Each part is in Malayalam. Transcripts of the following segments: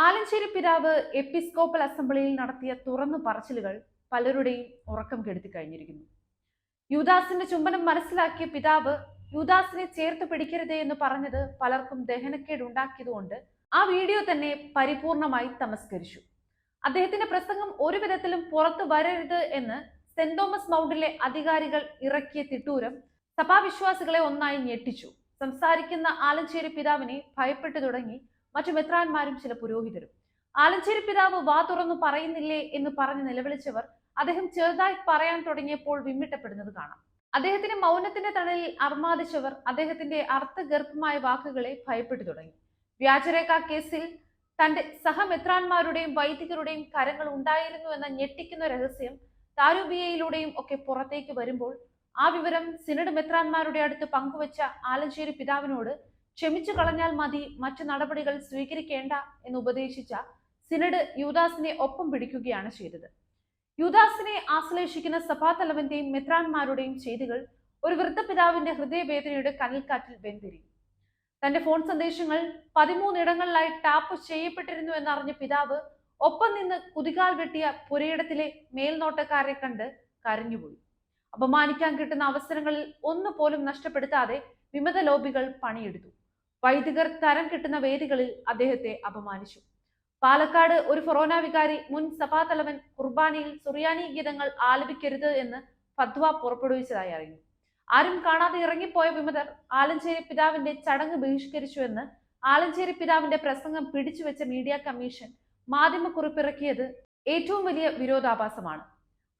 ആലഞ്ചേരി പിതാവ് എപ്പിസ്കോപ്പൽ അസംബ്ലിയിൽ നടത്തിയ തുറന്നു പറച്ചിലുകൾ പലരുടെയും ഉറക്കം കെടുത്തി കഴിഞ്ഞിരിക്കുന്നു. യൂദാസിന്റെ ചുംബനം മനസ്സിലാക്കിയ പിതാവ് യൂദാസിനെ ചേർത്ത് പിടിക്കരുതേ എന്ന് പറഞ്ഞത് പലർക്കും ദഹനക്കേട് ഉണ്ടാക്കിയതുകൊണ്ട് ആ വീഡിയോ തന്നെ പരിപൂർണമായി തമസ്കരിച്ചു. അദ്ദേഹത്തിന്റെ പ്രസംഗം ഒരു വിധത്തിലും പുറത്തു വരരുത് എന്ന് സെന്റ് തോമസ് മൗണ്ടിലെ അധികാരികൾ ഇറക്കിയ തിട്ടൂരം സഭാവിശ്വാസികളെ ഒന്നായി ഞെട്ടിച്ചു. സംസാരിക്കുന്ന ആലഞ്ചേരി പിതാവിനെ ഭയപ്പെട്ടു തുടങ്ങി മറ്റു മെത്രാന്മാരും ചില പുരോഹിതരും. ആലഞ്ചേരി പിതാവ് വാ തുറന്നു പറയുന്നില്ലേ എന്ന് പറഞ്ഞ് നിലവിളിച്ചവർ അദ്ദേഹം ചെറുതായി പറയാൻ തുടങ്ങിയപ്പോൾ വിമ്മിട്ടപ്പെടുന്നത് കാണാം. അദ്ദേഹത്തിന്റെ മൗനത്തിന്റെ തണലിൽ അർമാദിച്ചവർ അദ്ദേഹത്തിന്റെ അർത്ഥഗർഭമായ വാക്കുകളെ ഭയപ്പെട്ടു തുടങ്ങി. വ്യാജരേഖ കേസിൽ തന്റെ സഹമെത്രാന്മാരുടെയും വൈദികരുടെയും കരങ്ങൾ ഉണ്ടായിരുന്നു എന്ന ഞെട്ടിക്കുന്ന രഹസ്യം താരൂബിയയിലൂടെയും ഒക്കെ പുറത്തേക്ക് വരുമ്പോൾ ആ വിവരം സിനഡ് മെത്രാന്മാരുടെ അടുത്ത് പങ്കുവച്ച ആലഞ്ചേരി പിതാവിനോട് ക്ഷമിച്ചു കളഞ്ഞാൽ മതി, മറ്റു നടപടികൾ സ്വീകരിക്കേണ്ട എന്ന് ഉപദേശിച്ച സിനഡ് യൂദാസിനെ ഒപ്പം പിടിക്കുകയാണ് ചെയ്തത്. യൂദാസിനെ ആശ്ലേഷിക്കുന്ന സഭാതലവന്റെയും മെത്രാന്മാരുടെയും ചെയ്തികൾ ഒരു വൃദ്ധപിതാവിന്റെ ഹൃദയവേദനയുടെ കനൽക്കാറ്റിൽ വെന്തിരി. തന്റെ ഫോൺ സന്ദേശങ്ങൾ 13 ഇടങ്ങളിലായി ടാപ്പ് ചെയ്യപ്പെട്ടിരുന്നു എന്നറിഞ്ഞ പിതാവ് ഒപ്പം നിന്ന് കുതികാൽ വെട്ടിയ പുരയിടത്തിലെ മേൽനോട്ടക്കാരെ കണ്ട് കരഞ്ഞുപോയി. അപമാനിക്കാൻ കിട്ടുന്ന അവസരങ്ങളിൽ ഒന്നുപോലും നഷ്ടപ്പെടുത്താതെ വിമത ലോബികൾ പണിയെടുത്തു. വൈദികർ തരം കിട്ടുന്ന വേദികളിൽ അദ്ദേഹത്തെ അപമാനിച്ചു. പാലക്കാട് ഒരു ഫൊറോന വികാരി മുൻ സഭാതലവൻ കുർബാനയിൽ സുറിയാനി ഗീതങ്ങൾ ആലപിക്കരുത് എന്ന് ഫത്വ പുറപ്പെടുവിച്ചതായി അറിഞ്ഞു. ആരും കാണാതെ ഇറങ്ങിപ്പോയ വിമതർ ആലഞ്ചേരി പിതാവിന്റെ ചടങ്ങ് ബഹിഷ്കരിച്ചു എന്ന് ആലഞ്ചേരി പിതാവിന്റെ പ്രസംഗം പിടിച്ചുവെച്ച മീഡിയ കമ്മീഷൻ മാധ്യമക്കുറിപ്പിറക്കിയത് ഏറ്റവും വലിയ വിരോധാഭാസമാണ്.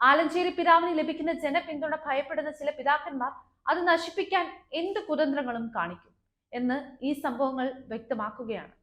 ആലഞ്ചേരി പിതാവിന് ലഭിക്കുന്ന ജനപിന്തുണ ഭയപ്പെടുന്ന ചില പിതാക്കന്മാർ അത് നശിപ്പിക്കാൻ എന്ത് കുതന്ത്രങ്ങളും കാണിക്കും എന്ന് ഈ സംഭവങ്ങൾ വ്യക്തമാക്കുകയാണ്.